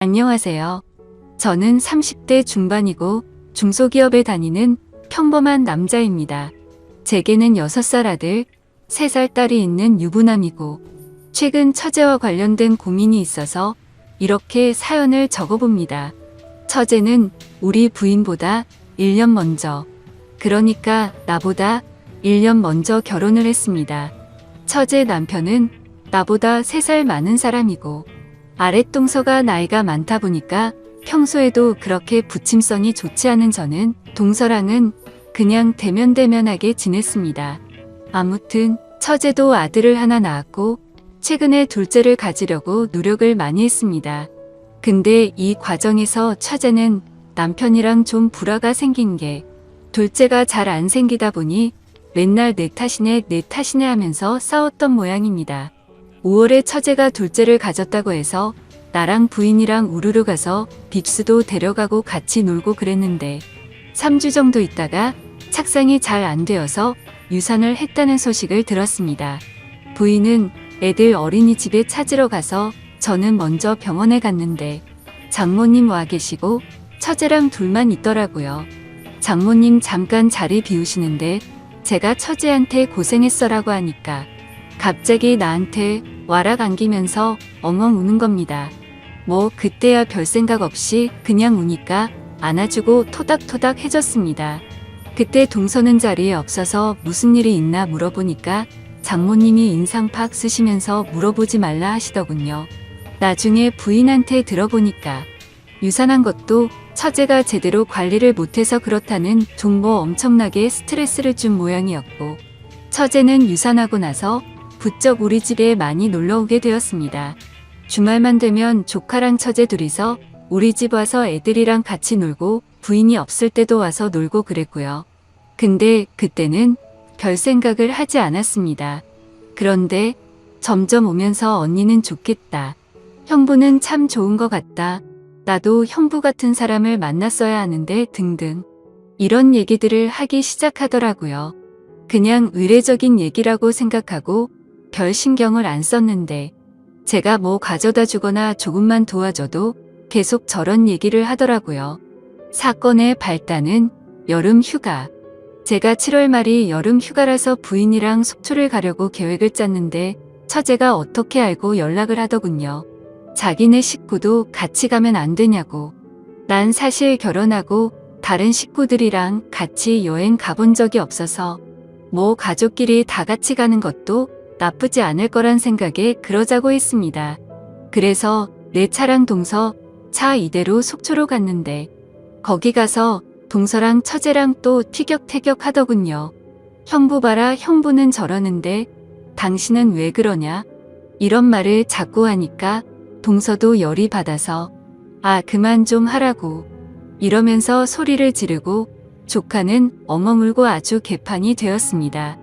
안녕하세요. 저는 30대 중반이고 중소기업에 다니는 평범한 남자입니다. 제게는 6살 아들, 3살 딸이 있는 유부남이고 최근 처제와 관련된 고민이 있어서 이렇게 사연을 적어봅니다. 처제는 우리 부인보다 1년 먼저, 그러니까 나보다 1년 먼저 결혼을 했습니다. 처제 남편은 나보다 3살 많은 사람이고 아랫동서가 나이가 많다 보니까 평소에도 그렇게 부침성이 좋지 않은 저는 동서랑은 그냥 대면대면하게 지냈습니다. 아무튼 처제도 아들을 하나 낳았고 최근에 둘째를 가지려고 노력을 많이 했습니다. 근데 이 과정에서 처제는 남편이랑 좀 불화가 생긴 게 둘째가 잘 안 생기다 보니 맨날 내 탓이네 하면서 싸웠던 모양입니다. 5월에 처제가 둘째를 가졌다고 해서 나랑 부인이랑 우르르 가서 빕스도 데려가고 같이 놀고 그랬는데 3주 정도 있다가 착상이 잘 안 되어서 유산을 했다는 소식을 들었습니다. 부인은 애들 어린이집에 찾으러 가서 저는 먼저 병원에 갔는데 장모님 와 계시고 처제랑 둘만 있더라고요. 장모님 잠깐 자리 비우시는데 제가 처제한테 고생했어라고 하니까 갑자기 나한테 와락 안기면서 엉엉 우는 겁니다. 뭐 그때야 별 생각 없이 그냥 우니까 안아주고 토닥토닥 해줬습니다. 그때 동서는 자리에 없어서 무슨 일이 있나 물어보니까 장모님이 인상 팍 쓰시면서 물어보지 말라 하시더군요. 나중에 부인한테 들어보니까 유산한 것도 처제가 제대로 관리를 못해서 그렇다는 정보 엄청나게 스트레스를 준 모양이었고 처제는 유산하고 나서 부쩍 우리 집에 많이 놀러오게 되었습니다. 주말만 되면 조카랑 처제 둘이서 우리 집 와서 애들이랑 같이 놀고 부인이 없을 때도 와서 놀고 그랬고요. 근데 그때는 별 생각을 하지 않았습니다. 그런데 점점 오면서 언니는 좋겠다. 형부는 참 좋은 것 같다. 나도 형부 같은 사람을 만났어야 하는데 등등 이런 얘기들을 하기 시작하더라고요. 그냥 의례적인 얘기라고 생각하고 별 신경을 안 썼는데 제가 뭐 가져다 주거나 조금만 도와줘도 계속 저런 얘기를 하더라고요. 사건의 발단은 여름 휴가. 제가 7월 말이 여름 휴가라서 부인이랑 속초를 가려고 계획을 짰는데 처제가 어떻게 알고 연락을 하더군요. 자기네 식구도 같이 가면 안 되냐고. 난 사실 결혼하고 다른 식구들이랑 같이 여행 가본 적이 없어서 뭐 가족끼리 다 같이 가는 것도 나쁘지 않을 거란 생각에 그러자고 했습니다. 그래서 내 차랑 동서 차 이대로 속초로 갔는데 거기 가서 동서랑 처제랑 또 티격태격 하더군요. 형부 봐라 형부는 저러는데 당신은 왜 그러냐? 이런 말을 자꾸 하니까 동서도 열이 받아서 아 그만 좀 하라고 이러면서 소리를 지르고 조카는 엉엉 울고 아주 개판이 되었습니다.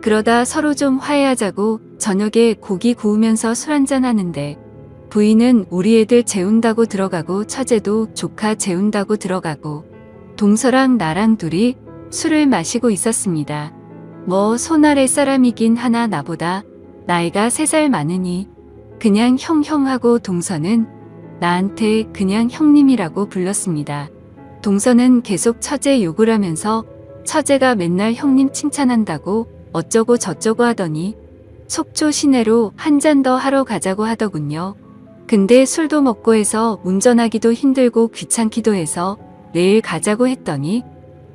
그러다 서로 좀 화해하자고 저녁에 고기 구우면서 술 한잔 하는데 부인은 우리 애들 재운다고 들어가고 처제도 조카 재운다고 들어가고 동서랑 나랑 둘이 술을 마시고 있었습니다. 뭐 손아래 사람이긴 하나 나보다 나이가 3살 많으니 그냥 형 하고 동서는 나한테 그냥 형님이라고 불렀습니다. 동서는 계속 처제 욕을 하면서 처제가 맨날 형님 칭찬한다고 어쩌고 저쩌고 하더니 속초 시내로 한 잔 더 하러 가자고 하더군요. 근데 술도 먹고 해서 운전하기도 힘들고 귀찮기도 해서 내일 가자고 했더니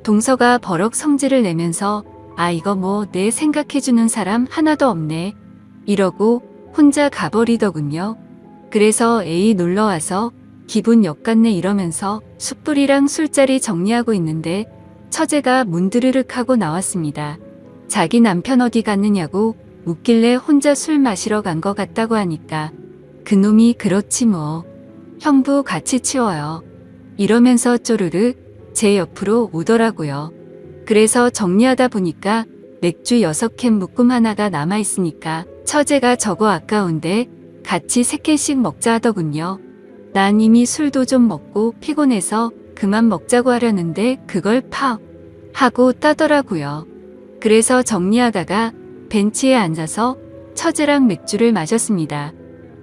동서가 버럭 성질을 내면서 아 이거 뭐 내 생각해주는 사람 하나도 없네 이러고 혼자 가버리더군요. 그래서 애이 놀러와서 기분 역같네 이러면서 숯불이랑 술자리 정리하고 있는데 처제가 문드르륵 하고 나왔습니다. 자기 남편 어디 갔느냐고 묻길래 혼자 술 마시러 간 것 같다고 하니까 그놈이 그렇지 뭐 형부 같이 치워요 이러면서 쪼르르 제 옆으로 오더라고요. 그래서 정리하다 보니까 맥주 6캔 묶음 하나가 남아있으니까 처제가 저거 아까운데 같이 3캔씩 먹자 하더군요. 난 이미 술도 좀 먹고 피곤해서 그만 먹자고 하려는데 그걸 팍 하고 따더라고요. 그래서 정리하다가 벤치에 앉아서 처제랑 맥주를 마셨습니다.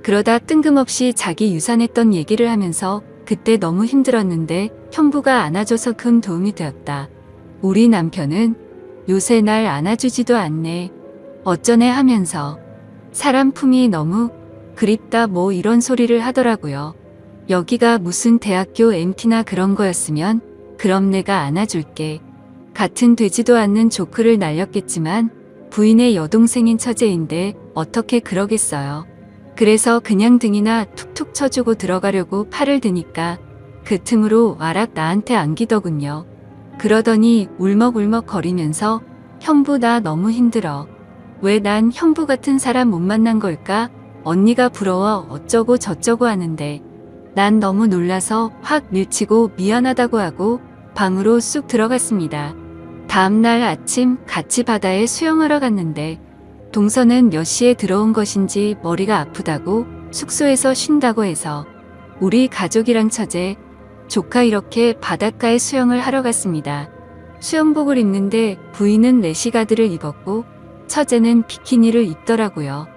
그러다 뜬금없이 자기 유산했던 얘기를 하면서 그때 너무 힘들었는데 형부가 안아줘서 큰 도움이 되었다. 우리 남편은 요새 날 안아주지도 않네. 어쩌네 하면서 사람 품이 너무 그립다 뭐 이런 소리를 하더라고요. 여기가 무슨 대학교 MT나 그런 거였으면 그럼 내가 안아줄게. 같은 되지도 않는 조크를 날렸겠지만 부인의 여동생인 처제인데 어떻게 그러겠어요. 그래서 그냥 등이나 툭툭 쳐주고 들어가려고 팔을 드니까 그 틈으로 와락 나한테 안기더군요. 그러더니 울먹울먹 거리면서 형부 나 너무 힘들어. 왜 난 형부 같은 사람 못 만난 걸까? 언니가 부러워 어쩌고 저쩌고 하는데 난 너무 놀라서 확 밀치고 미안하다고 하고 방으로 쑥 들어갔습니다. 다음날 아침 같이 바다에 수영하러 갔는데 동서는 몇 시에 들어온 것인지 머리가 아프다고 숙소에서 쉰다고 해서 우리 가족이랑 처제, 조카 이렇게 바닷가에 수영을 하러 갔습니다. 수영복을 입는데 부인은 레시가드를 입었고 처제는 비키니를 입더라고요.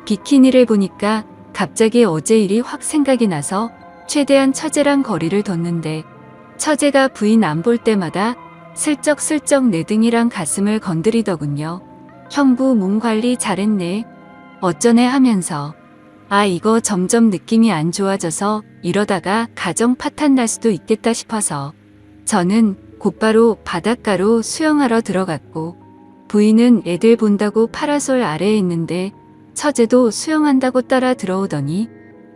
비키니를 보니까 갑자기 어제 일이 확 생각이 나서 최대한 처제랑 거리를 뒀는데 처제가 부인 안 볼 때마다 슬쩍슬쩍 내 등이랑 가슴을 건드리더군요. 형부 몸 관리 잘했네. 어쩌네 하면서 아 이거 점점 느낌이 안 좋아져서 이러다가 가정 파탄 날 수도 있겠다 싶어서 저는 곧바로 바닷가로 수영하러 들어갔고 부인은 애들 본다고 파라솔 아래에 있는데 처제도 수영한다고 따라 들어오더니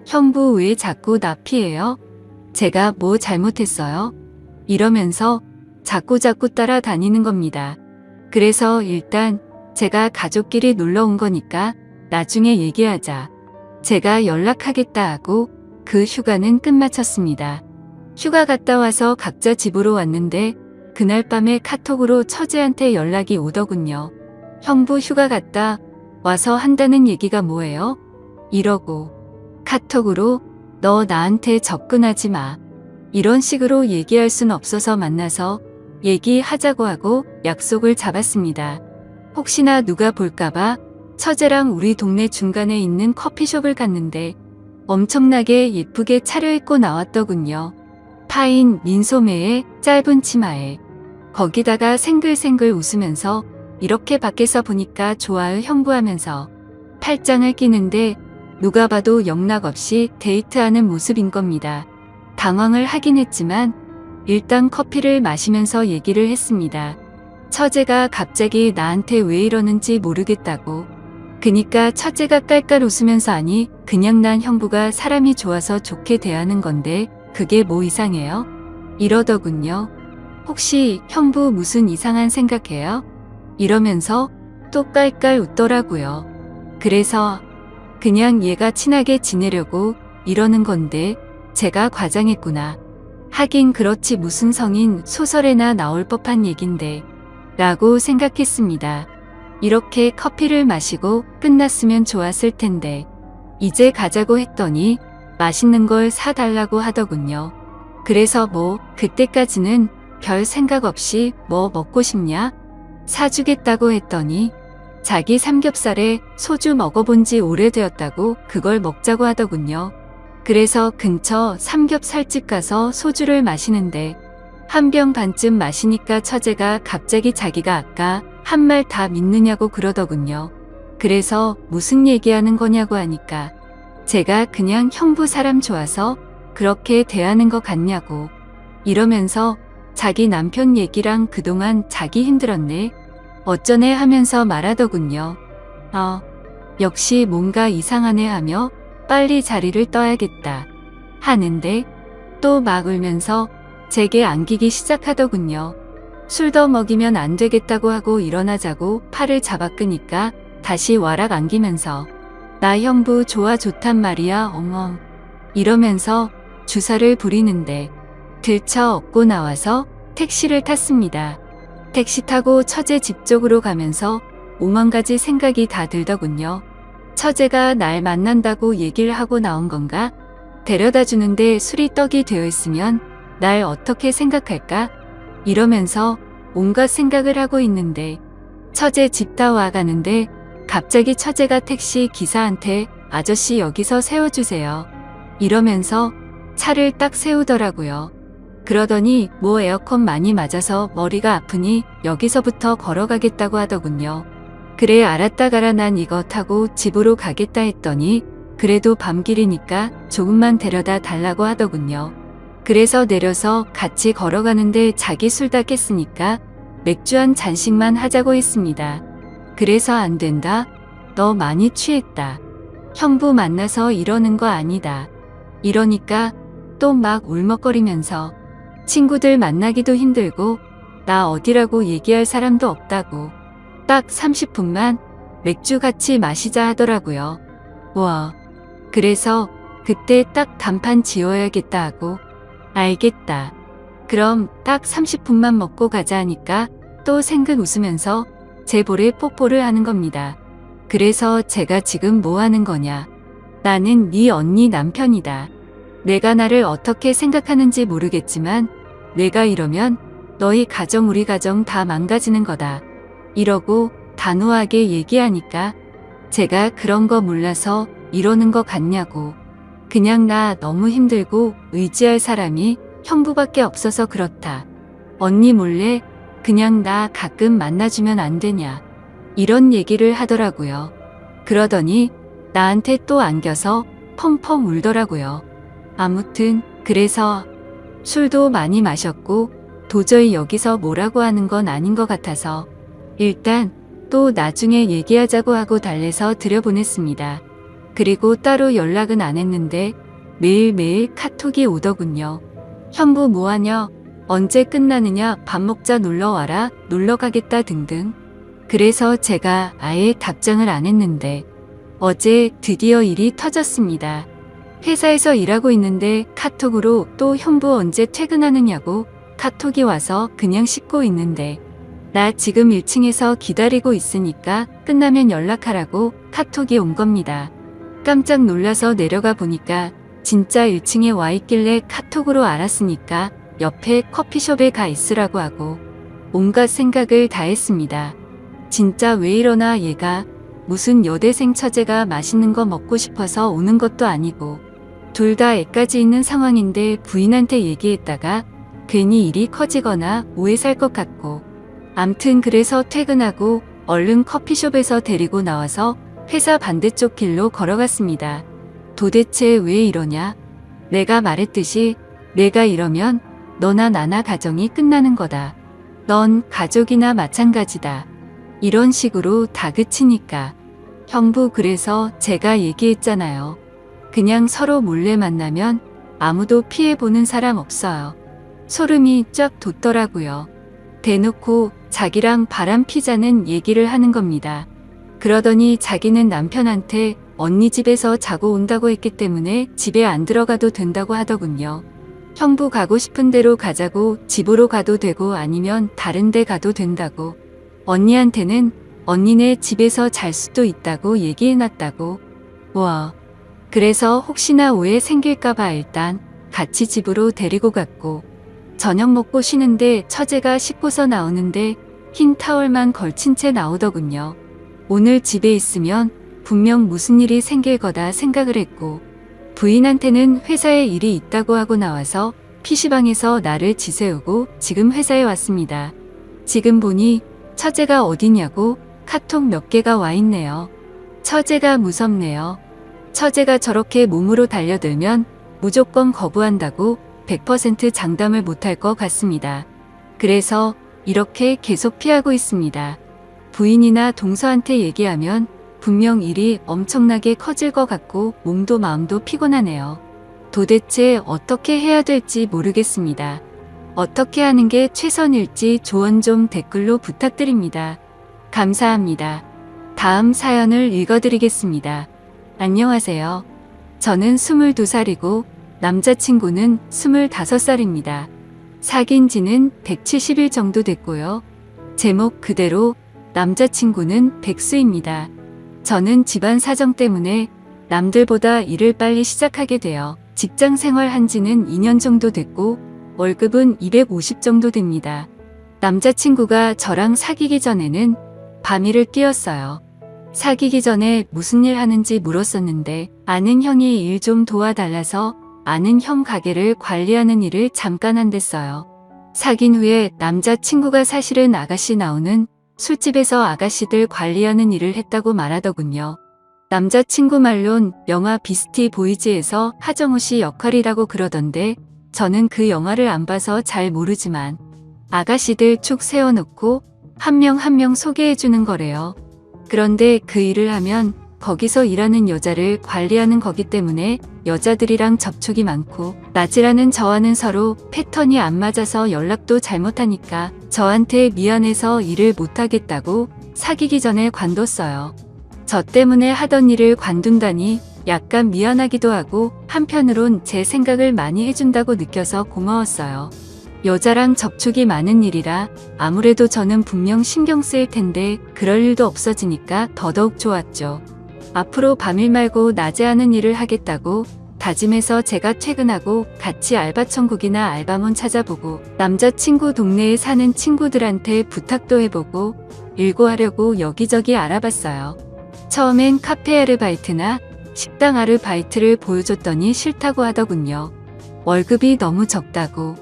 형부 왜 자꾸 나 피해요? 제가 뭐 잘못했어요? 이러면서 자꾸 따라다니는 겁니다. 그래서 일단 제가 가족끼리 놀러 온 거니까 나중에 얘기하자. 제가 연락하겠다 하고 그 휴가는 끝마쳤습니다. 휴가 갔다 와서 각자 집으로 왔는데 그날 밤에 카톡으로 처제한테 연락이 오더군요. 형부 휴가 갔다 와서 한다는 얘기가 뭐예요? 이러고 카톡으로 너 나한테 접근하지 마. 이런 식으로 얘기할 순 없어서 만나서 얘기하자고 하고 약속을 잡았습니다. 혹시나 누가 볼까봐 처제랑 우리 동네 중간에 있는 커피숍을 갔는데 엄청나게 예쁘게 차려입고 나왔더군요. 파인 민소매에 짧은 치마에 거기다가 생글생글 웃으면서 이렇게 밖에서 보니까 좋아요 형부하면서 팔짱을 끼는데 누가 봐도 영락없이 데이트하는 모습인 겁니다. 당황을 하긴 했지만 일단 커피를 마시면서 얘기를 했습니다. 처제가 갑자기 나한테 왜 이러는지 모르겠다고. 그니까 처제가 깔깔 웃으면서 아니 그냥 난 형부가 사람이 좋아서 좋게 대하는 건데 그게 뭐 이상해요? 이러더군요. 혹시 형부 무슨 이상한 생각해요? 이러면서 또 깔깔 웃더라고요. 그래서 그냥 얘가 친하게 지내려고 이러는 건데 제가 과장했구나. 하긴 그렇지 무슨 성인 소설에나 나올 법한 얘긴데 라고 생각했습니다. 이렇게 커피를 마시고 끝났으면 좋았을 텐데 이제 가자고 했더니 맛있는 걸 사달라고 하더군요. 그래서 뭐 그때까지는 별 생각 없이 뭐 먹고 싶냐? 사주겠다고 했더니 자기 삼겹살에 소주 먹어본 지 오래되었다고 그걸 먹자고 하더군요. 그래서 근처 삼겹살집 가서 소주를 마시는데 한 병 반쯤 마시니까 처제가 갑자기 자기가 아까 한 말 다 믿느냐고 그러더군요. 그래서 무슨 얘기하는 거냐고 하니까 제가 그냥 형부 사람 좋아서 그렇게 대하는 것 같냐고 이러면서 자기 남편 얘기랑 그동안 자기 힘들었네 어쩌네 하면서 말하더군요. 역시 뭔가 이상하네 하며 빨리 자리를 떠야겠다 하는데 또 막 울면서 제게 안기기 시작하더군요. 술 더 먹이면 안 되겠다고 하고 일어나자고 팔을 잡아 끄니까 다시 와락 안기면서 나 형부 좋아 좋단 말이야 엉엉 이러면서 주사를 부리는데 들쳐 업고 나와서 택시를 탔습니다. 택시 타고 처제 집 쪽으로 가면서 오만 가지 생각이 다 들더군요. 처제가 날 만난다고 얘기를 하고 나온 건가? 데려다 주는데 술이 떡이 되어 있으면 날 어떻게 생각할까? 이러면서 온갖 생각을 하고 있는데 처제 집 다 와가는데 갑자기 처제가 택시 기사한테 아저씨 여기서 세워주세요. 이러면서 차를 딱 세우더라고요. 그러더니 뭐 에어컨 많이 맞아서 머리가 아프니 여기서부터 걸어가겠다고 하더군요. 그래 알았다 가라 난 이거 타고 집으로 가겠다 했더니 그래도 밤길이니까 조금만 데려다 달라고 하더군요. 그래서 내려서 같이 걸어가는데 자기 술 다 깼으니까 맥주 한 잔씩만 하자고 했습니다. 그래서 안 된다. 너 많이 취했다. 형부 만나서 이러는 거 아니다. 이러니까 또 막 울먹거리면서 친구들 만나기도 힘들고 나 어디라고 얘기할 사람도 없다고 딱 30분만 맥주 같이 마시자 하더라고요. 와. 그래서 그때 딱 단판 지어야겠다 하고 알겠다. 그럼 딱 30분만 먹고 가자 하니까 또 생긋 웃으면서 제 볼에 뽀뽀를 하는 겁니다. 그래서 제가 지금 뭐 하는 거냐. 나는 네 언니 남편이다. 내가 나를 어떻게 생각하는지 모르겠지만 내가 이러면 너희 가정 우리 가정 다 망가지는 거다. 이러고 단호하게 얘기하니까 제가 그런 거 몰라서 이러는 거 같냐고. 그냥 나 너무 힘들고 의지할 사람이 형부밖에 없어서 그렇다. 언니 몰래 그냥 나 가끔 만나주면 안 되냐. 이런 얘기를 하더라고요. 그러더니 나한테 또 안겨서 펑펑 울더라고요. 아무튼 그래서 술도 많이 마셨고 도저히 여기서 뭐라고 하는 건 아닌 것 같아서 일단 또 나중에 얘기하자고 하고 달래서 들여보냈습니다. 그리고 따로 연락은 안 했는데 매일매일 카톡이 오더군요. 형부 뭐하냐? 언제 끝나느냐? 밥 먹자 놀러와라? 놀러가겠다 등등. 그래서 제가 아예 답장을 안 했는데 어제 드디어 일이 터졌습니다. 회사에서 일하고 있는데 카톡으로 또 형부 언제 퇴근하느냐고 카톡이 와서 그냥 씻고 있는데 나 지금 1층에서 기다리고 있으니까 끝나면 연락하라고 카톡이 온 겁니다. 깜짝 놀라서 내려가 보니까 진짜 1층에 와 있길래 카톡으로 알았으니까 옆에 커피숍에 가 있으라고 하고 온갖 생각을 다 했습니다. 진짜 왜 이러나 얘가 무슨 여대생 처제가 맛있는 거 먹고 싶어서 오는 것도 아니고 둘 다 애까지 있는 상황인데 부인한테 얘기했다가 괜히 일이 커지거나 오해 살 것 같고 암튼 그래서 퇴근하고 얼른 커피숍에서 데리고 나와서 회사 반대쪽 길로 걸어갔습니다. 도대체 왜 이러냐? 내가 말했듯이 내가 이러면 너나 나나 가정이 끝나는 거다. 넌 가족이나 마찬가지다. 이런 식으로 다그치니까. 형부 그래서 제가 얘기했잖아요. 그냥 서로 몰래 만나면 아무도 피해보는 사람 없어요. 소름이 쫙 돋더라고요. 대놓고 자기랑 바람 피자는 얘기를 하는 겁니다. 그러더니 자기는 남편한테 언니 집에서 자고 온다고 했기 때문에 집에 안 들어가도 된다고 하더군요. 형부 가고 싶은 대로 가자고 집으로 가도 되고 아니면 다른 데 가도 된다고. 언니한테는 언니네 집에서 잘 수도 있다고 얘기해놨다고. 와. 그래서 혹시나 오해 생길까봐 일단 같이 집으로 데리고 갔고 저녁 먹고 쉬는데 처제가 씻고서 나오는데 흰 타월만 걸친 채 나오더군요. 오늘 집에 있으면 분명 무슨 일이 생길 거다 생각을 했고 부인한테는 회사에 일이 있다고 하고 나와서 PC방에서 나를 지새우고 지금 회사에 왔습니다. 지금 보니 처제가 어디냐고 카톡 몇 개가 와 있네요. 처제가 무섭네요. 처제가 저렇게 몸으로 달려들면 무조건 거부한다고 100% 장담을 못할 것 같습니다. 그래서 이렇게 계속 피하고 있습니다. 부인이나 동서한테 얘기하면 분명 일이 엄청나게 커질 것 같고 몸도 마음도 피곤하네요. 도대체 어떻게 해야 될지 모르겠습니다. 어떻게 하는 게 최선일지 조언 좀 댓글로 부탁드립니다. 감사합니다. 다음 사연을 읽어드리겠습니다. 안녕하세요. 저는 22살이고 남자친구는 25살입니다. 사귄 지는 170일 정도 됐고요. 제목 그대로 남자친구는 백수입니다. 저는 집안 사정 때문에 남들보다 일을 빨리 시작하게 되어 직장 생활한 지는 2년 정도 됐고 월급은 250 정도 됩니다. 남자친구가 저랑 사귀기 전에는 밤일을 뛰었어요. 사귀기 전에 무슨 일 하는지 물었었는데 아는 형이 일 좀 도와달라서 아는 형 가게를 관리하는 일을 잠깐 한댔어요. 사귄 후에 남자친구가 사실은 아가씨 나오는 술집에서 아가씨들 관리하는 일을 했다고 말하더군요. 남자친구 말론 영화 비스티 보이즈에서 하정우 씨 역할이라고 그러던데 저는 그 영화를 안 봐서 잘 모르지만 아가씨들 쭉 세워놓고 한 명 한 명 소개해주는 거래요. 그런데 그 일을 하면 거기서 일하는 여자를 관리하는 거기 때문에 여자들이랑 접촉이 많고 낮이라는 저와는 서로 패턴이 안 맞아서 연락도 잘못하니까 저한테 미안해서 일을 못하겠다고 사귀기 전에 관뒀어요. 저 때문에 하던 일을 관둔다니 약간 미안하기도 하고 한편으론 제 생각을 많이 해준다고 느껴서 고마웠어요. 여자랑 접촉이 많은 일이라 아무래도 저는 분명 신경 쓰일 텐데 그럴 일도 없어지니까 더더욱 좋았죠. 앞으로 밤일 말고 낮에 하는 일을 하겠다고 다짐해서 제가 퇴근하고 같이 알바천국이나 알바몬 찾아보고 남자친구 동네에 사는 친구들한테 부탁도 해보고 일구하려고 여기저기 알아봤어요. 처음엔 카페 아르바이트나 식당 아르바이트를 보여줬더니 싫다고 하더군요. 월급이 너무 적다고.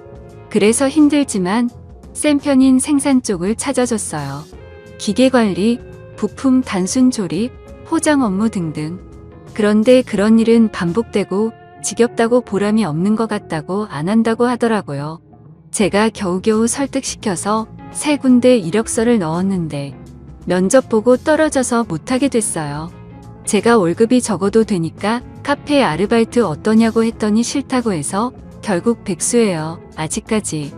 그래서 힘들지만 센 편인 생산 쪽을 찾아줬어요. 기계관리, 부품 단순 조립, 포장 업무 등등. 그런데 그런 일은 반복되고 지겹다고 보람이 없는 것 같다고 안 한다고 하더라고요. 제가 겨우겨우 설득시켜서 3군데 이력서를 넣었는데 면접 보고 떨어져서 못하게 됐어요. 제가 월급이 적어도 되니까 카페 아르바이트 어떠냐고 했더니 싫다고 해서 결국 백수예요. 아직까지.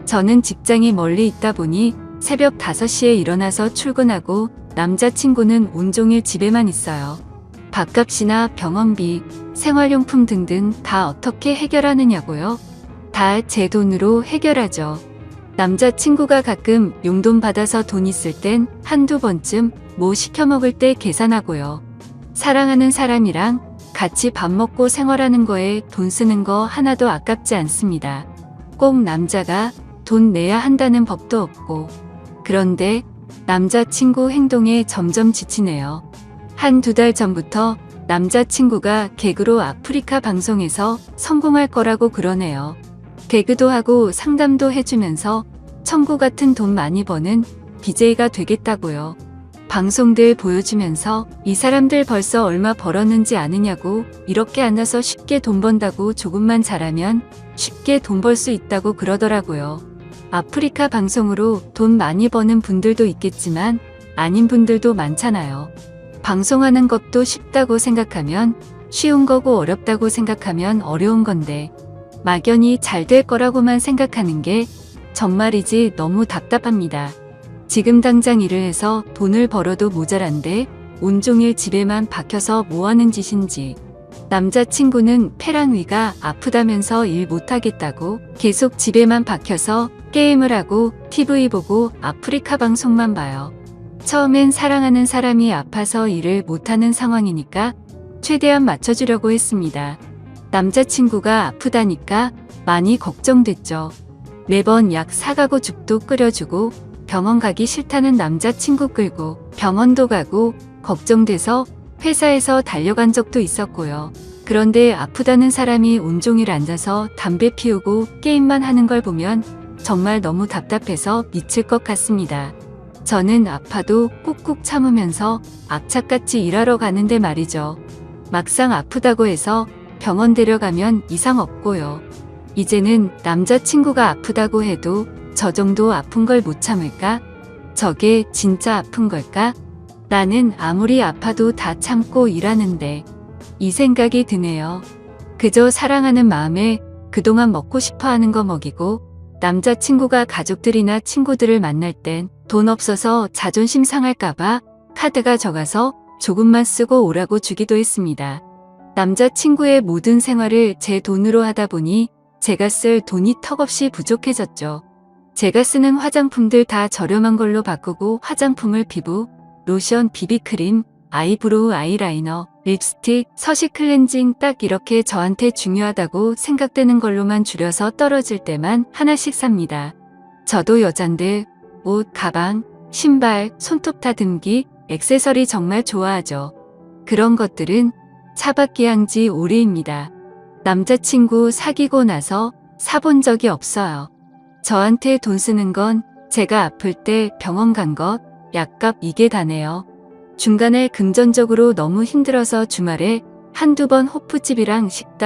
저는 직장이 멀리 있다 보니 새벽 5시에 일어나서 출근하고 남자친구는 온종일 집에만 있어요. 밥값이나 병원비, 생활용품 등등 다 어떻게 해결하느냐고요? 다 제 돈으로 해결하죠. 남자친구가 가끔 용돈 받아서 돈 있을 땐 한두 번쯤 뭐 시켜 먹을 때 계산하고요. 사랑하는 사람이랑 같이 밥 먹고 생활하는 거에 돈 쓰는 거 하나도 아깝지 않습니다. 꼭 남자가 돈 내야 한다는 법도 없고. 그런데 남자친구 행동에 점점 지치네요. 1~2달 전부터 남자친구가 개그로 아프리카 방송에서 성공할 거라고 그러네요. 개그도 하고 상담도 해주면서 천구 같은 돈 많이 버는 BJ가 되겠다고요. 방송들 보여주면서 이 사람들 벌써 얼마 벌었는지 아느냐고 이렇게 앉아서 쉽게 돈 번다고 조금만 잘하면 쉽게 돈 벌 수 있다고 그러더라고요. 아프리카 방송으로 돈 많이 버는 분들도 있겠지만 아닌 분들도 많잖아요. 방송하는 것도 쉽다고 생각하면 쉬운 거고 어렵다고 생각하면 어려운 건데 막연히 잘 될 거라고만 생각하는 게 정말이지 너무 답답합니다. 지금 당장 일을 해서 돈을 벌어도 모자란데 온종일 집에만 박혀서 뭐하는 짓인지. 남자친구는 폐랑 위가 아프다면서 일 못하겠다고 계속 집에만 박혀서 게임을 하고 TV 보고 아프리카 방송만 봐요. 처음엔 사랑하는 사람이 아파서 일을 못하는 상황이니까 최대한 맞춰주려고 했습니다. 남자친구가 아프다니까 많이 걱정됐죠. 매번 약 사가고 죽도 끓여주고 병원 가기 싫다는 남자친구 끌고 병원도 가고 걱정돼서 회사에서 달려간 적도 있었고요. 그런데 아프다는 사람이 온종일 앉아서 담배 피우고 게임만 하는 걸 보면 정말 너무 답답해서 미칠 것 같습니다. 저는 아파도 꾹꾹 참으면서 악착같이 일하러 가는데 말이죠. 막상 아프다고 해서 병원 데려가면 이상 없고요. 이제는 남자친구가 아프다고 해도 저 정도 아픈 걸 못 참을까? 저게 진짜 아픈 걸까? 나는 아무리 아파도 다 참고 일하는데 이 생각이 드네요. 그저 사랑하는 마음에 그동안 먹고 싶어 하는 거 먹이고 남자친구가 가족들이나 친구들을 만날 땐 돈 없어서 자존심 상할까봐 카드가 적어서 조금만 쓰고 오라고 주기도 했습니다. 남자친구의 모든 생활을 제 돈으로 하다 보니 제가 쓸 돈이 턱없이 부족해졌죠. 제가 쓰는 화장품들 다 저렴한 걸로 바꾸고 화장품을 피부, 로션, 비비크림, 아이브로우, 아이라이너, 립스틱, 서식 클렌징 딱 이렇게 저한테 중요하다고 생각되는 걸로만 줄여서 떨어질 때만 하나씩 삽니다. 저도 여잔데 옷, 가방, 신발, 손톱 다듬기, 액세서리 정말 좋아하죠. 그런 것들은 차박기 한지 오래입니다. 남자친구 사귀고 나서 사본 적이 없어요. 저한테 돈 쓰는 건 제가 아플 때 병원 간 것, 약값 이게 다네요. 중간에 금전적으로 너무 힘들어서 주말에 한두 번 호프집이랑 식당